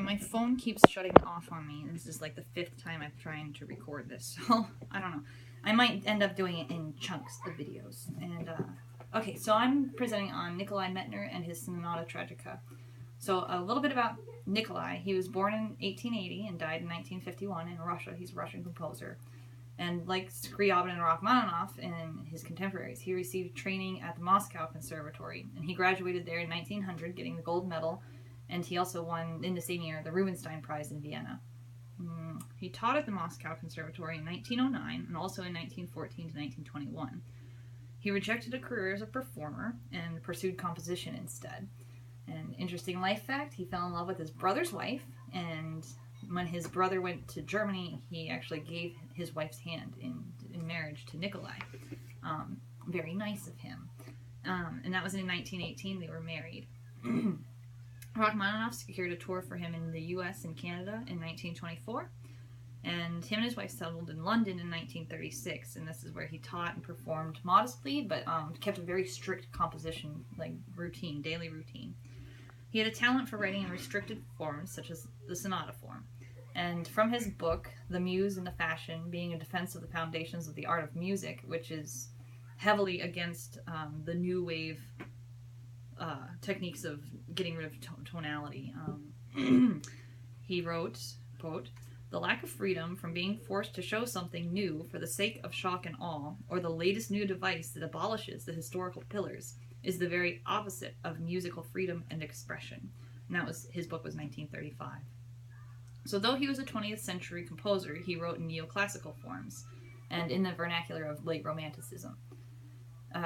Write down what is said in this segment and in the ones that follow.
my phone keeps shutting off on me. This is like the 5th time I'm trying to record this, so I don't know. I might end up doing it in chunks of videos. And okay, so I'm presenting on Nikolai Medtner and his Sonata Tragica. So a little bit about Nikolai. He was born in 1880 and died in 1951 in Russia. He's a Russian composer. And like Scriabin and Rachmaninoff and his contemporaries, he received training at the Moscow Conservatory, and he graduated there in 1900, getting the gold medal, and he also won, in the same year, the Rubinstein Prize in Vienna. He taught at the Moscow Conservatory in 1909 and also in 1914 to 1921. He rejected a career as a performer and pursued composition instead. An interesting life fact, he fell in love with his brother's wife, and when his brother went to Germany, he actually gave his wife's hand in marriage to Nikolai. Very nice of him. And that was in 1918. They were married. Rachmaninoff secured a tour for him in the US and Canada in 1924. And him and his wife settled in London in 1936. And this is where he taught and performed modestly, but kept a very strict composition, like routine, daily routine. He had a talent for writing in restricted forms, such as the sonata form. And from his book, The Muse and the Fashion, being a defense of the foundations of the art of music, which is heavily against the new wave techniques of getting rid of tonality, he wrote, quote, "The lack of freedom from being forced to show something new for the sake of shock and awe, or the latest new device that abolishes the historical pillars, is the very opposite of musical freedom and expression." And that was, his book was 1935. So though he was a 20th century composer, he wrote in neoclassical forms and in the vernacular of late Romanticism.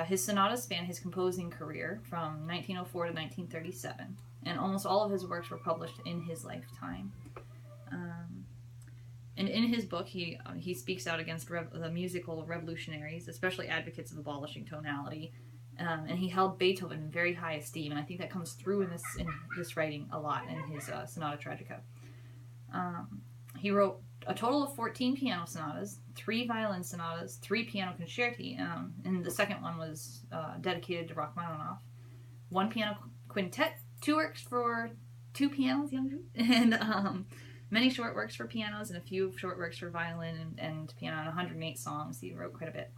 His sonatas span his composing career from 1904 to 1937, and almost all of his works were published in his lifetime. And in his book, he speaks out against the musical revolutionaries, especially advocates of abolishing tonality, and he held Beethoven in very high esteem, and I think that comes through in this writing a lot in his Sonata Tragica. He wrote a total of 14 piano sonatas, 3 violin sonatas, 3 piano concerti, and the second one was dedicated to Rachmaninoff, 1 piano quintet, 2 works for 2 pianos, and many short works for pianos and a few short works for violin and piano, and 108 songs. He wrote quite a bit.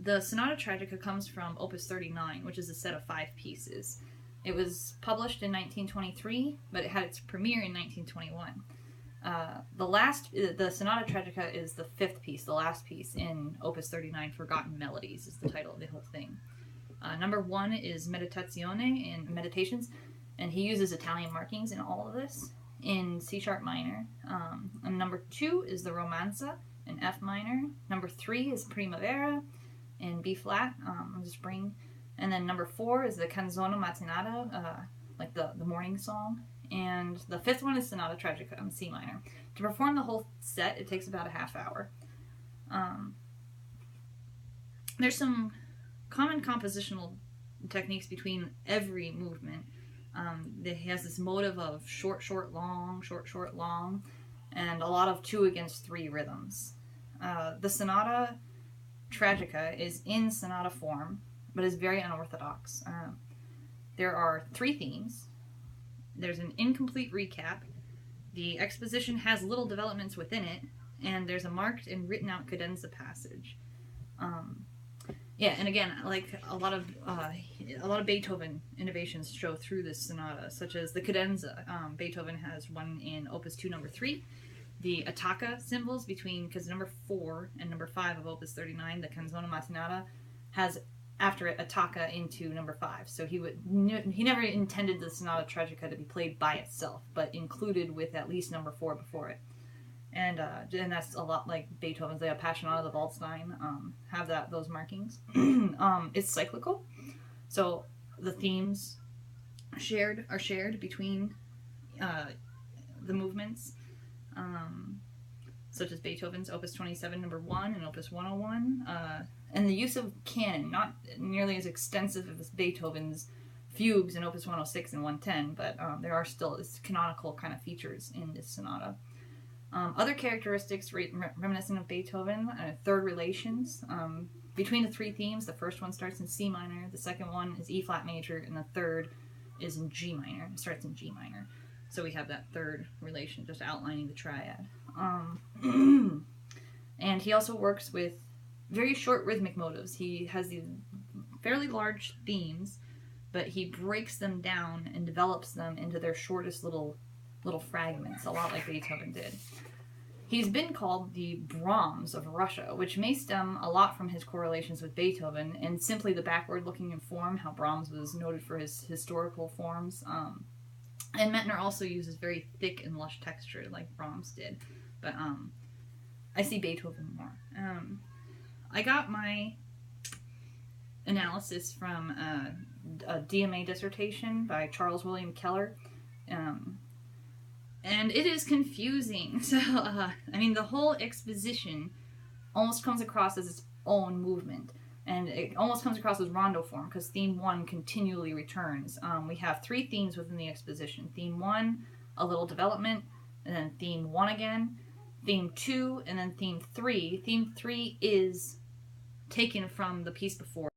The Sonata Tragica comes from Opus 39, which is a set of 5 pieces. It was published in 1923, but it had its premiere in 1921. The Sonata Tragica is the 5th piece, the last piece in Opus 39, Forgotten Melodies is the title of the whole thing. Number 1 is Meditazione, in Meditations, and he uses Italian markings in all of this, in C-sharp minor. And number 2 is the Romanza, in F minor. Number 3 is Primavera, in B flat, the spring. And then number 4 is the Canzone Mattinata, like the morning song. And the 5th one is Sonata Tragica in C minor. To perform the whole set, it takes about a half hour. There's some common compositional techniques between every movement. He has this motive of short, short, long, short, short, long, and a lot of 2 against 3 rhythms. The Sonata Tragica is in sonata form, but is very unorthodox. There are 3 themes. There's an incomplete recap. The exposition has little developments within it, and there's a marked and written out cadenza passage. And again, like a lot of Beethoven innovations show through this sonata, such as the cadenza. Beethoven has one in Opus 2, number 3. The attacca symbols because number 4 and number 5 of Opus 39, the Canzone Mattinata, has after it attacca into number 5. So he never intended the Sonata Tragica to be played by itself, but included with at least number 4 before it. And that's a lot like Beethoven's the Appassionata, the Waldstein, have those markings. It's cyclical, so the themes are shared between the movements, such as Beethoven's Opus 27, number 1, and Opus 101. And the use of canon, not nearly as extensive as Beethoven's fugues in Opus 106 and 110, but there are still canonical kind of features in this sonata. Other characteristics reminiscent of Beethoven, 3rd relations. Between the 3 themes, the first one starts in C minor, the second one is E flat major, and the third is in G minor. It starts in G minor. So we have that third relation, just outlining the triad. And he also works with very short rhythmic motives. He has these fairly large themes, but he breaks them down and develops them into their shortest little fragments, a lot like Beethoven did. He's been called the Brahms of Russia, which may stem a lot from his correlations with Beethoven and simply the backward-looking in form, how Brahms was noted for his historical forms. And Medtner also uses very thick and lush texture like Brahms did, but I see Beethoven more. I got my analysis from a DMA dissertation by Charles William Keller, and it is confusing. So, I mean, the whole exposition almost comes across as its own movement, and it almost comes across as rondo form, because theme 1 continually returns. We have 3 themes within the exposition. Theme 1, a little development, and then theme 1 again, theme 2, and then theme 3. Theme 3 is taken from the piece before.